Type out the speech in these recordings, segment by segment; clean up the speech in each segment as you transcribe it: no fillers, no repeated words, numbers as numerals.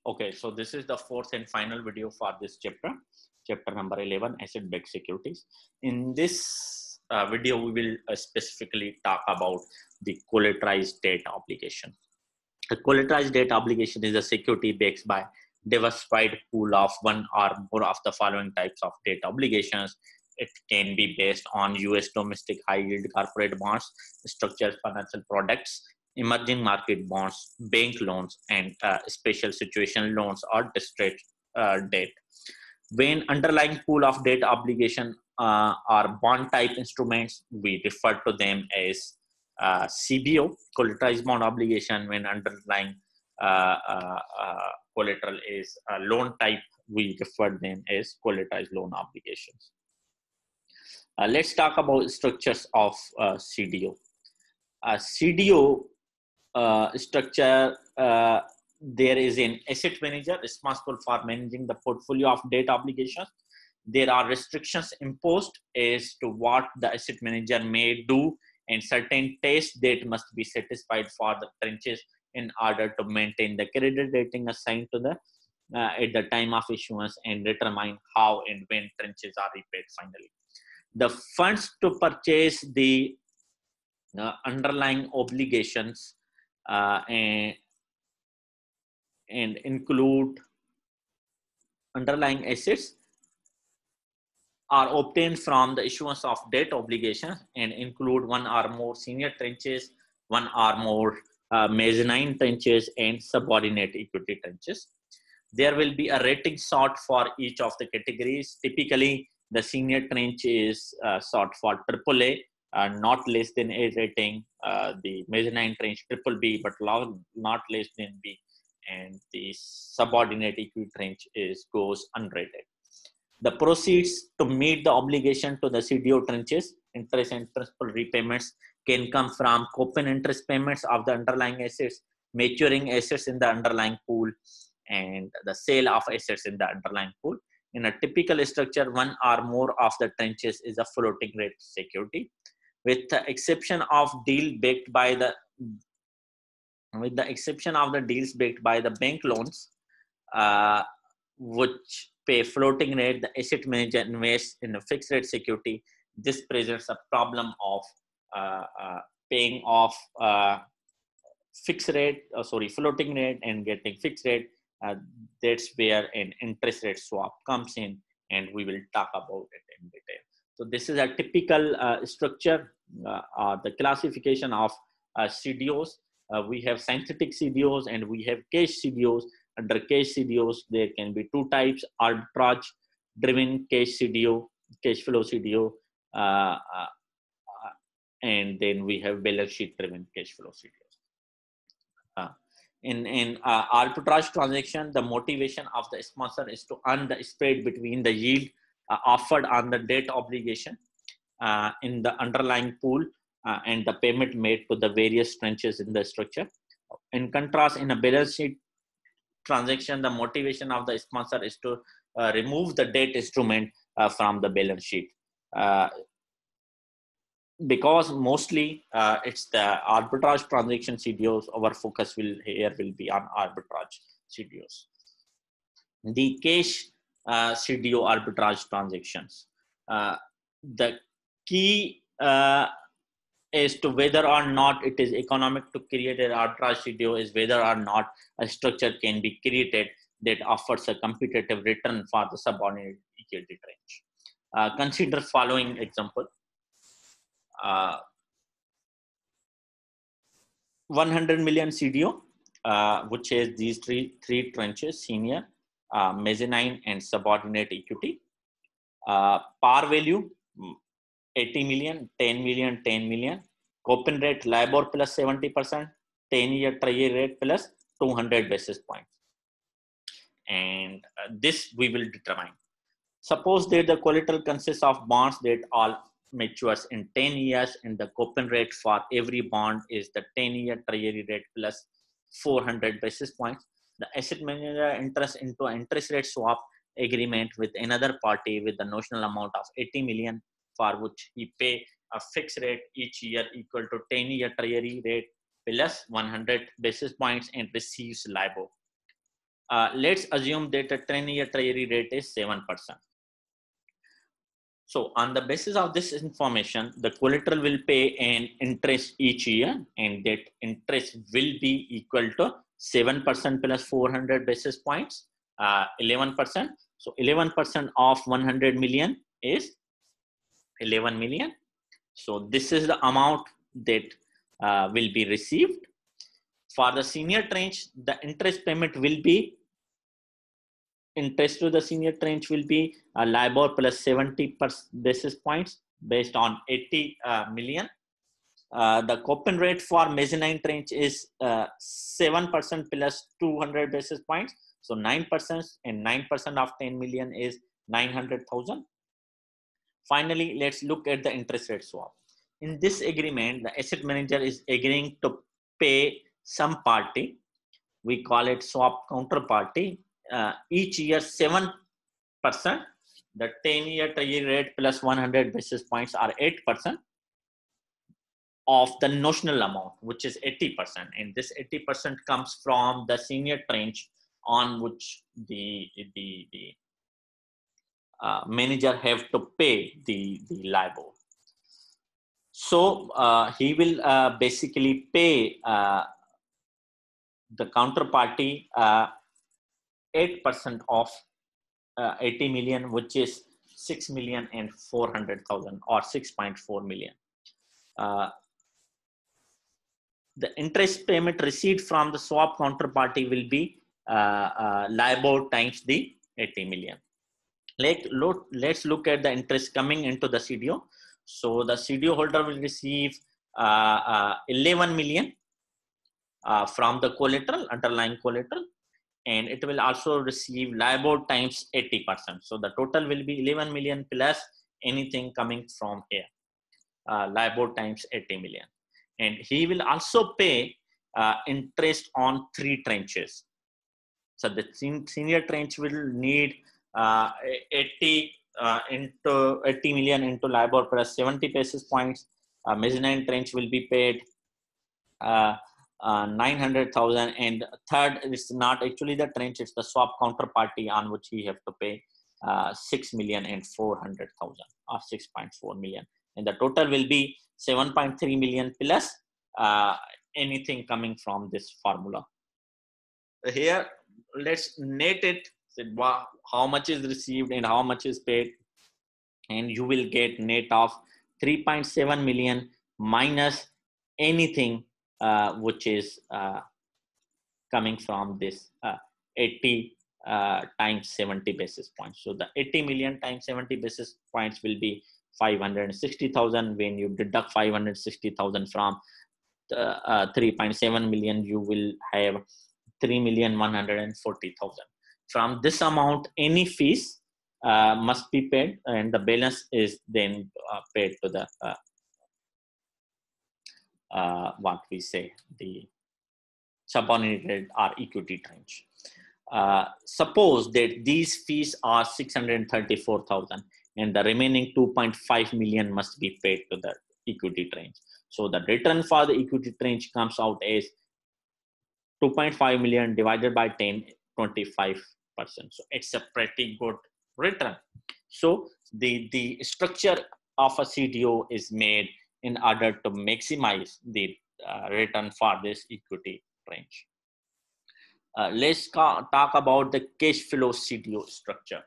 Okay, so this is the fourth and final video for this chapter number 11, asset-backed securities. In this video, we will specifically talk about the collateralized debt obligation. A collateralized debt obligation is a security backed by diversified pool of one or more of the following types of debt obligations. It can be based on US domestic high-yield corporate bonds, structured financial products, emerging market bonds, bank loans, and special situation loans or distressed debt. When underlying pool of debt obligation are bond type instruments, we refer to them as CBO, collateralized bond obligation. When underlying collateral is loan type, we refer them as collateralized loan obligations. Let's talk about structures of CDO. CDO structure, there is an asset manager responsible for managing the portfolio of debt obligations. There are restrictions imposed as to what the asset manager may do, and certain tests that must be satisfied for the tranches in order to maintain the credit rating assigned to the at the time of issuance and determine how and when tranches are repaid finally. The funds to purchase the underlying obligations and include underlying assets are obtained from the issuance of debt obligations and include one or more senior tranches, one or more mezzanine tranches, and subordinate equity tranches. There will be a rating sought for each of the categories. Typically, the senior tranche is sought for AAA, not less than A rating. The mezzanine tranche BBB, but not less than B, and the subordinate equity tranche goes unrated. The proceeds to meet the obligation to the CDO tranches, interest and principal repayments, can come from coupon interest payments of the underlying assets, maturing assets in the underlying pool, and the sale of assets in the underlying pool. In a typical structure, one or more of the tranches is a floating rate security, with the exception of deals backed by the bank loans, which pay floating rate. The asset manager invests in a fixed rate security. This presents a problem of paying off floating rate and getting fixed rate. That's where an interest rate swap comes in, and we will talk about it in detail. So this is a typical structure, the classification of CDOs. We have synthetic CDOs and we have cash CDOs. Under cash CDOs, there can be two types: arbitrage-driven cash CDO, cash flow CDO, and then we have balance sheet-driven cash flow CDOs. In arbitrage transaction, the motivation of the sponsor is to earn the spread between the yield offered on the debt obligation in the underlying pool and the payment made to the various tranches in the structure. In contrast, in a balance sheet transaction, the motivation of the sponsor is to remove the debt instrument from the balance sheet. Because mostly it's the arbitrage transaction CDOs, our focus will be on arbitrage CDOs. The cash CDO arbitrage transactions. The key as to whether or not it is economic to create an arbitrage CDO is whether or not a structure can be created that offers a competitive return for the subordinate equity range. Consider following example. 100 million CDO, which has these three tranches: senior, mezzanine, and subordinate equity. Par value 80 million, 10 million, 10 million. Coupon rate LIBOR plus 70%, 10-year treasury rate plus 200 basis points. And this we will determine. Suppose that the collateral consists of bonds that all matures in 10 years, and the coupon rate for every bond is the 10-year treasury rate plus 400 basis points. The asset manager enters into an interest rate swap agreement with another party with the notional amount of 80 million, for which he pay a fixed rate each year equal to 10-year treasury rate plus 100 basis points and receives LIBOR. let's assume that the 10-year treasury rate is 7%. So on the basis of this information, the collateral will pay an interest each year, and that interest will be equal to 7% plus 400 basis points, 11%. So 11% of 100 million is 11 million. So this is the amount that will be received. For the senior tranche, the interest payment will be, interest to the senior tranche will be LIBOR plus 70 basis points based on 80 million. The coupon rate for mezzanine tranche is 7% plus 200 basis points. So 9%, and 9% of 10 million is 900,000. Finally, let's look at the interest rate swap. In this agreement, the asset manager is agreeing to pay some party, we call it swap counterparty, each year 7%. The 10-year treasury rate plus 100 basis points are 8% of the notional amount, which is 80%. And this 80% comes from the senior tranche on which the manager have to pay the LIBOR. So he will basically pay the counterparty 8% of 80 million, which is 6,400,000 or 6.4 million. The interest payment received from the swap counterparty will be LIBOR times the 80 million. Let's look at the interest coming into the CDO. So the CDO holder will receive 11 million from the collateral, underlying collateral, and it will also receive LIBOR times 80%. So the total will be 11 million plus anything coming from here, LIBOR times 80 million. And he will also pay interest on 3 tranches. So the senior tranche will need 80 million into LIBOR plus 70 basis points. Mezzanine tranche will be paid 900,000, and third is not actually the tranche, it's the swap counterparty on which he have to pay 6,400,000 or 6.4 million, and the total will be 7.3 million plus anything coming from this formula. Here, let's net it. How much is received and how much is paid, and you will get net of 3.7 million minus anything which is coming from this 80 times 70 basis points. So the 80 million times 70 basis points will be 560,000. When you deduct 560,000 from the 3.7 million, you will have 3,140,000. From this amount, any fees must be paid, and the balance is then paid to the what we say, the subordinated or equity tranche. Suppose that these fees are 634,000 and the remaining 2.5 million must be paid to the equity tranche. So the return for the equity tranche comes out as 2.5 million divided by 10, 25%. So it's a pretty good return. So the structure of a CDO is made in order to maximize the return for this equity range. Let's talk about the cash flow CDO structure.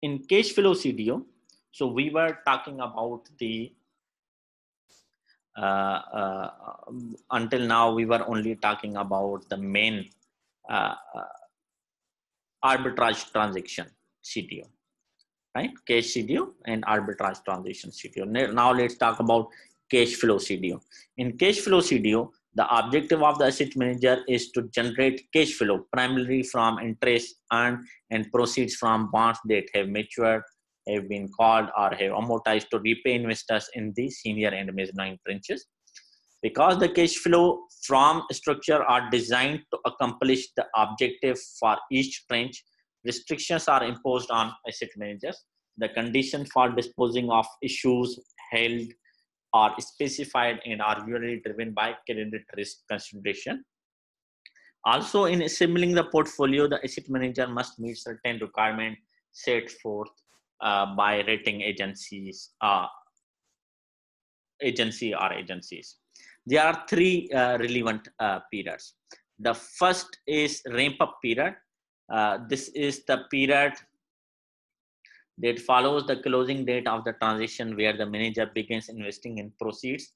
In cash flow CDO, so we were talking about the until now we were only talking about the main arbitrage transaction CDO, right? Cash CDO and arbitrage transaction CDO. Now let's talk about cash flow CDO. In cash flow CDO, the objective of the asset manager is to generate cash flow primarily from interest earned and proceeds from bonds that have matured, have been called, or have amortized to repay investors in the senior and mezzanine tranches. Because the cash flow from structure are designed to accomplish the objective for each tranche, restrictions are imposed on asset managers. The conditions for disposing of issues held are specified and are usually driven by credit risk consideration. Also, in assembling the portfolio, the asset manager must meet certain requirements set forth by rating agencies, agencies. There are three relevant periods. The first is ramp up period. This is the period that follows the closing date of the transaction, where the manager begins investing in proceeds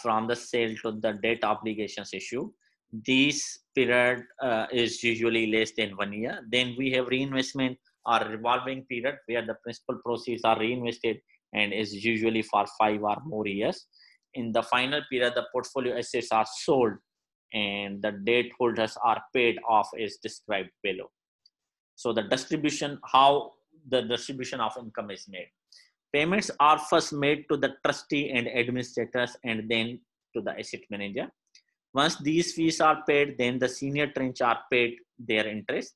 from the sale to the debt obligations issue. This period is usually less than 1 year. Then we have reinvestment or revolving period, where the principal proceeds are reinvested and is usually for 5 or more years. In the final period, the portfolio assets are sold and the debt holders are paid off as described below. So the distribution, how the distribution of income is made. Payments are first made to the trustee and administrators and then to the asset manager. Once these fees are paid, then the senior tranche are paid their interest.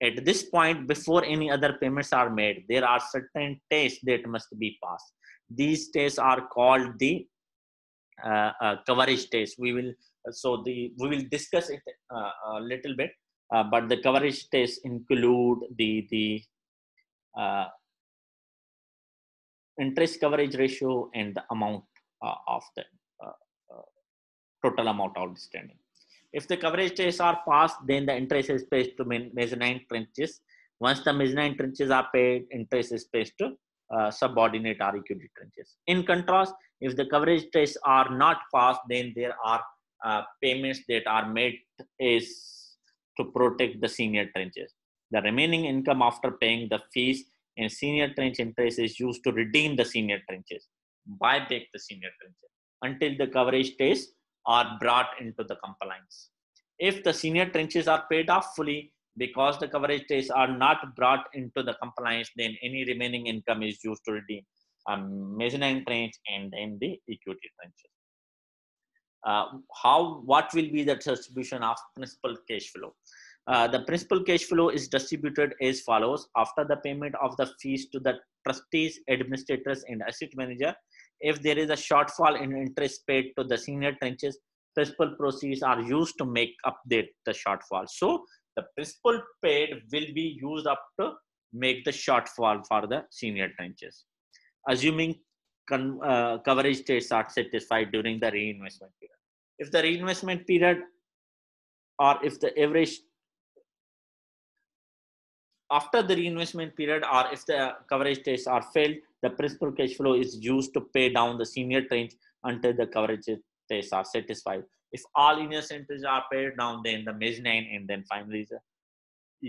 At this point, before any other payments are made, there are certain tests that must be passed. These tests are called the coverage test. We will discuss it a little bit, but the coverage tests include the interest coverage ratio and the amount of the uh, uh, total amount outstanding. If the coverage tests are passed, then the interest is paid to mezzanine tranches. Once the mezzanine tranches are paid, interest is paid to subordinate or equity tranches. In contrast, if the coverage tests are not passed, then there are payments that are made is to protect the senior tranches. The remaining income after paying the fees and senior tranche interest is used to redeem the senior tranches, buy back the senior tranches until the coverage tests are brought into the compliance. If the senior tranches are paid off fully because the coverage tests are not brought into the compliance, then any remaining income is used to redeem mezzanine tranche and then the equity tranches. What will be the distribution of principal cash flow? The principal cash flow is distributed as follows. After the payment of the fees to the trustees, administrators, and asset manager, if there is a shortfall in interest paid to the senior tranches, principal proceeds are used to make up the shortfall. So the principal paid will be used up to make the shortfall for the senior tranches, assuming coverage dates are satisfied during the reinvestment period. If the reinvestment period or if the average after the reinvestment period or if the coverage tests are failed, the principal cash flow is used to pay down the senior tranche until the coverage tests are satisfied. If all innocent tranches are paid down, then the mezzanine and then finally the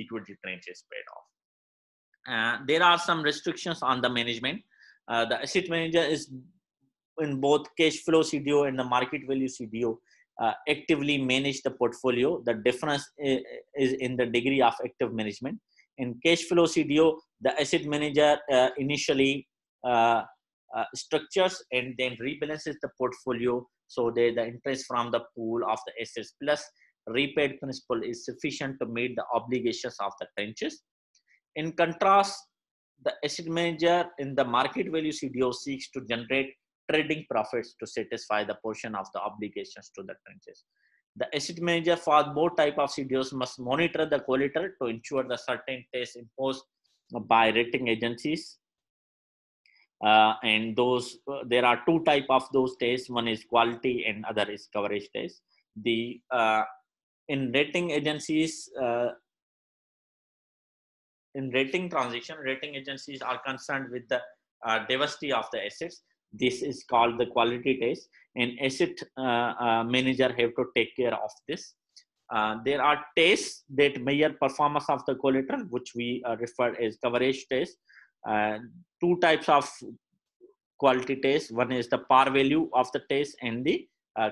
equity tranche is paid off. There are some restrictions on the management. The asset manager is in both cash flow CDO and the market value CDO actively manage the portfolio. The difference is in the degree of active management. In cash flow CDO, the asset manager initially structures and then rebalances the portfolio so that the interest from the pool of the assets plus repaid principal is sufficient to meet the obligations of the tranches. In contrast, the asset manager in the market value CDO seeks to generate trading profits to satisfy the portion of the obligations to the tranches. The asset manager for both type of CDOs must monitor the collateral to ensure the certain tests imposed by rating agencies. And those there are two type of those tests. One is quality and other is coverage test. The in rating agencies in rating transaction, rating agencies are concerned with the diversity of the assets. This is called the quality test, and asset manager have to take care of this. There are tests that measure performance of the collateral, which we refer as coverage test. Two types of quality tests. One is the par value of the test and the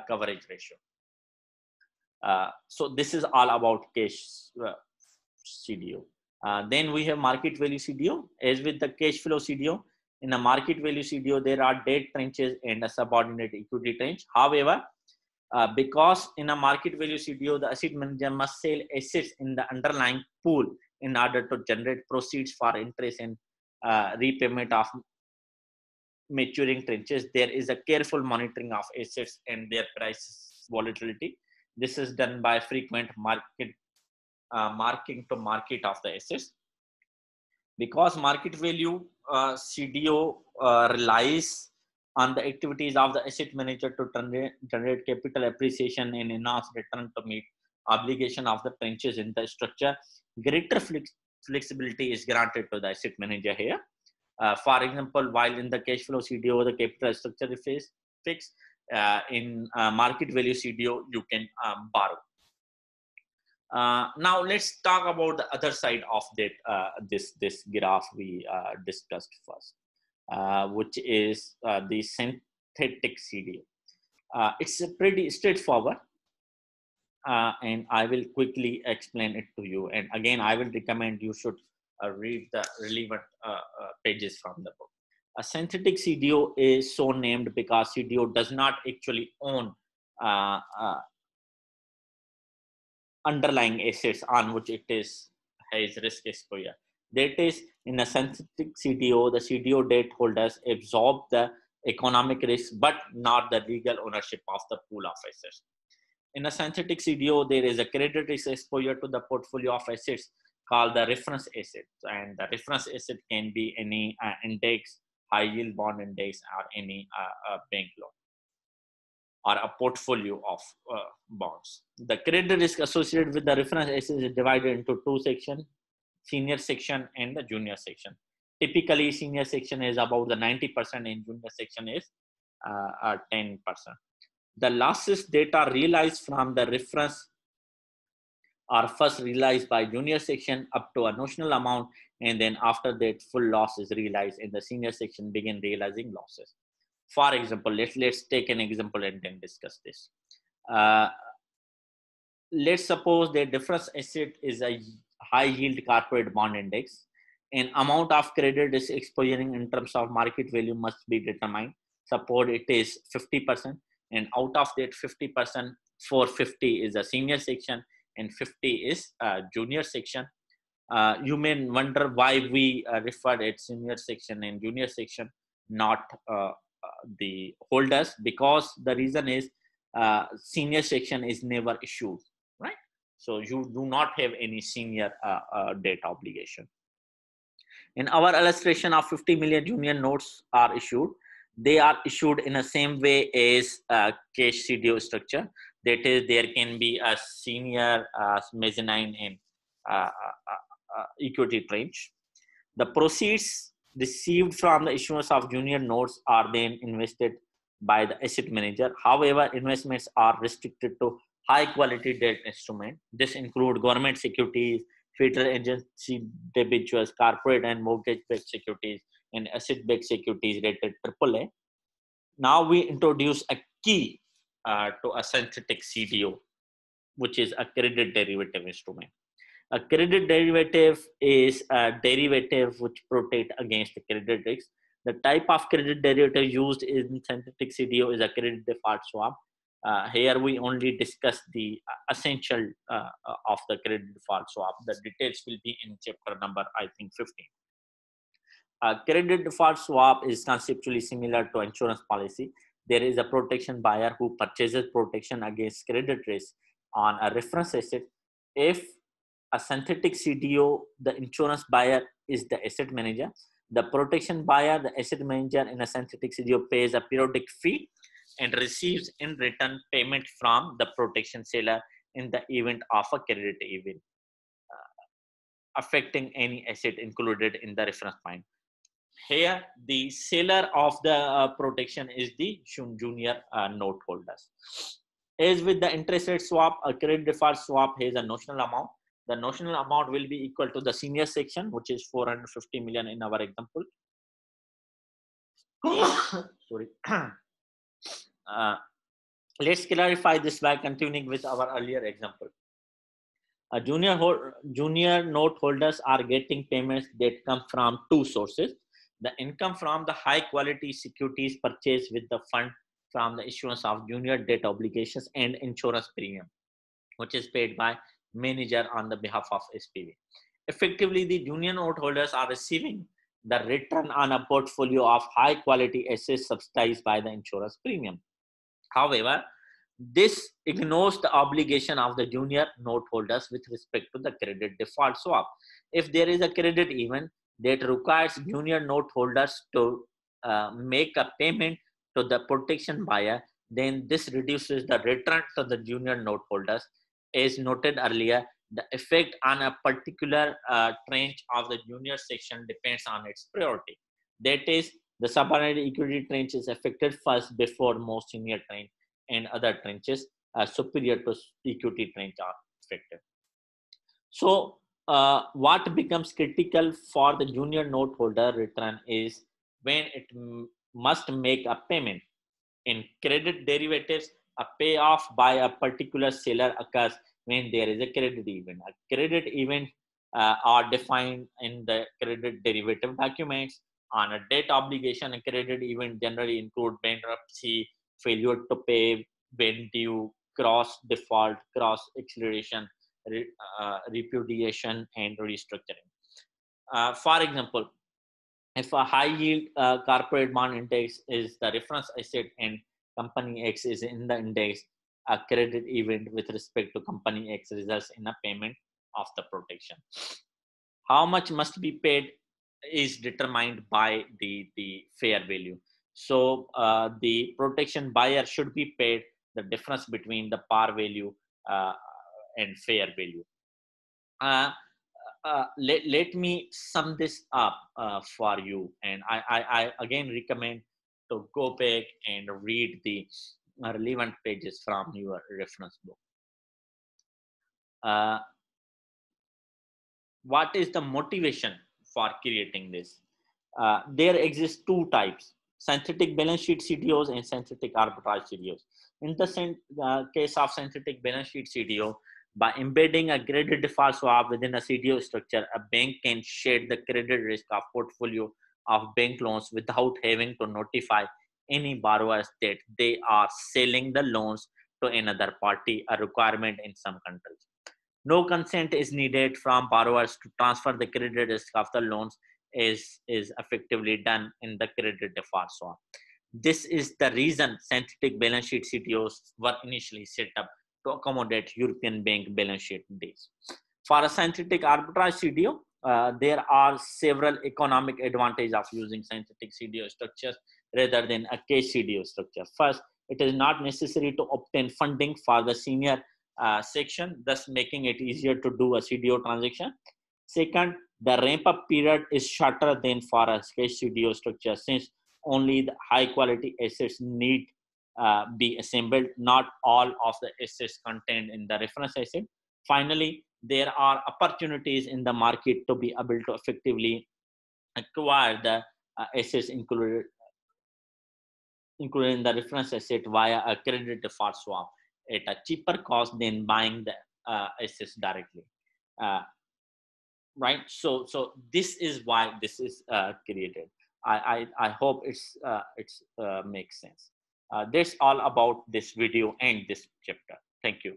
coverage ratio. So this is all about cash CDO. Then we have market value CDO. As with the cash flow CDO, in a market value CDO, there are debt tranches and a subordinate equity tranche. However, because in a market value CDO, the asset manager must sell assets in the underlying pool in order to generate proceeds for interest and repayment of maturing tranches. There is a careful monitoring of assets and their price volatility. This is done by frequent marking to market of the assets. Because market value CDO relies on the activities of the asset manager to generate capital appreciation and enhance return to meet obligation of the branches in the structure. Greater flexibility is granted to the asset manager here. For example, while in the cash flow CDO, the capital structure is fixed. In market value CDO, you can borrow. Now let's talk about the other side of that this graph we discussed first, which is the synthetic CDO. It's a pretty straightforward, and I will quickly explain it to you. And again, I will recommend you should read the relevant pages from the book. A synthetic CDO is so named because CDO does not actually own underlying assets on which it is has risk exposure. That is, in a synthetic CDO, the CDO debt holders absorb the economic risk, but not the legal ownership of the pool of assets. In a synthetic CDO, there is a credit risk exposure to the portfolio of assets called the reference assets, and the reference asset can be any index, high yield bond index, or any bank loan, or a portfolio of bonds. The credit risk associated with the reference assets is divided into two sections, senior section and the junior section. Typically, senior section is about the 90% and junior section is 10%. The losses that are realized from the reference are first realized by junior section up to a notional amount, and then after that full loss is realized and the senior section begin realizing losses. For example, let's take an example and then discuss this. Let's suppose the difference asset is a high yield corporate bond index. An amount of credit is exposing in terms of market value must be determined. Suppose it is 50%, and out of that 50%, 450 is a senior section and 50 is a junior section. You may wonder why we referred it senior section and junior section, not the holders, because the reason is senior section is never issued, right? So you do not have any senior debt obligation. In our illustration of 50 million junior notes are issued, they are issued in the same way as cash CDO structure. That is, there can be a senior mezzanine and equity tranche. The proceeds received from the issuance of junior notes are then invested by the asset manager. However, investments are restricted to high quality debt instruments. This include government securities, federal agency debentures, corporate and mortgage-backed securities, and asset-backed securities rated AAA. Now we introduce a key to a synthetic CDO, which is a credit derivative instrument. A credit derivative is a derivative which protects against the credit risk. The type of credit derivative used in synthetic CDO is a credit default swap. Here we only discuss the essential of the credit default swap. The details will be in chapter number, I think, 15. Credit default swap is conceptually similar to insurance policy. There is a protection buyer who purchases protection against credit risk on a reference asset. If a synthetic CDO, the insurance buyer is the asset manager. The protection buyer, the asset manager in a synthetic CDO, pays a periodic fee and receives in return payment from the protection seller in the event of a credit event affecting any asset included in the reference point. Here, the seller of the protection is the junior note holders. As with the interest rate swap, a credit default swap has a notional amount. The notional amount will be equal to the senior section, which is 450 million in our example. Sorry. Let's clarify this by continuing with our earlier example. Junior note holders are getting payments that come from two sources. The income from the high quality securities purchased with the fund from the issuance of junior debt obligations and insurance premium, which is paid by manager on the behalf of SPV. Effectively, the junior note holders are receiving the return on a portfolio of high quality assets subsidized by the insurance premium. However, This ignores the obligation of the junior note holders with respect to the credit default swap. If there is a credit event that requires junior note holders to make a payment to the protection buyer, then this reduces the return to the junior note holders. As noted earlier, the effect on a particular tranche of the junior section depends on its priority. That is, the subordinate equity tranche is affected first before most senior tranche and other tranches superior to equity tranche are affected. So, what becomes critical for the junior note holder return is when it must make a payment. In credit derivatives, a payoff by a particular seller occurs when there is a credit event. A credit event are defined in the credit derivative documents. On a debt obligation, a credit event generally include bankruptcy, failure to pay, when due, cross default, cross acceleration, repudiation, and restructuring. For example, if a high yield corporate bond index is the reference asset and company X is in the index, a credit event with respect to company X results in a payment of the protection. How much must be paid is determined by the fair value. So the protection buyer should be paid the difference between the par value uh, and fair value. Let me sum this up for you, and I again recommend to go back and read the relevant pages from your reference book. What is the motivation for creating this? There exist two types: synthetic balance sheet CDOs and synthetic arbitrage CDOs. In the case of synthetic balance sheet CDO, by embedding a credit default swap within a CDO structure, a bank can shed the credit risk of portfolio of bank loans without having to notify any borrowers that they are selling the loans to another party, a requirement in some countries. No consent is needed from borrowers to transfer the credit risk of the loans is effectively done in the credit default swap. This is the reason synthetic balance sheet CTOs were initially set up to accommodate European bank balance sheet days. For a synthetic arbitrage CDO, there are several economic advantages of using synthetic CDO structures rather than a cash CDO structure. First, it is not necessary to obtain funding for the senior section, thus making it easier to do a CDO transaction. Second, the ramp up period is shorter than for a cash CDO structure since only the high quality assets need be assembled, not all of the assets contained in the reference asset. Finally, there are opportunities in the market to be able to effectively acquire the assets including the reference asset via a credit default swap at a cheaper cost than buying the assets directly. Right. So this is why this is created. I hope it's makes sense. That's all about this video and this chapter. Thank you.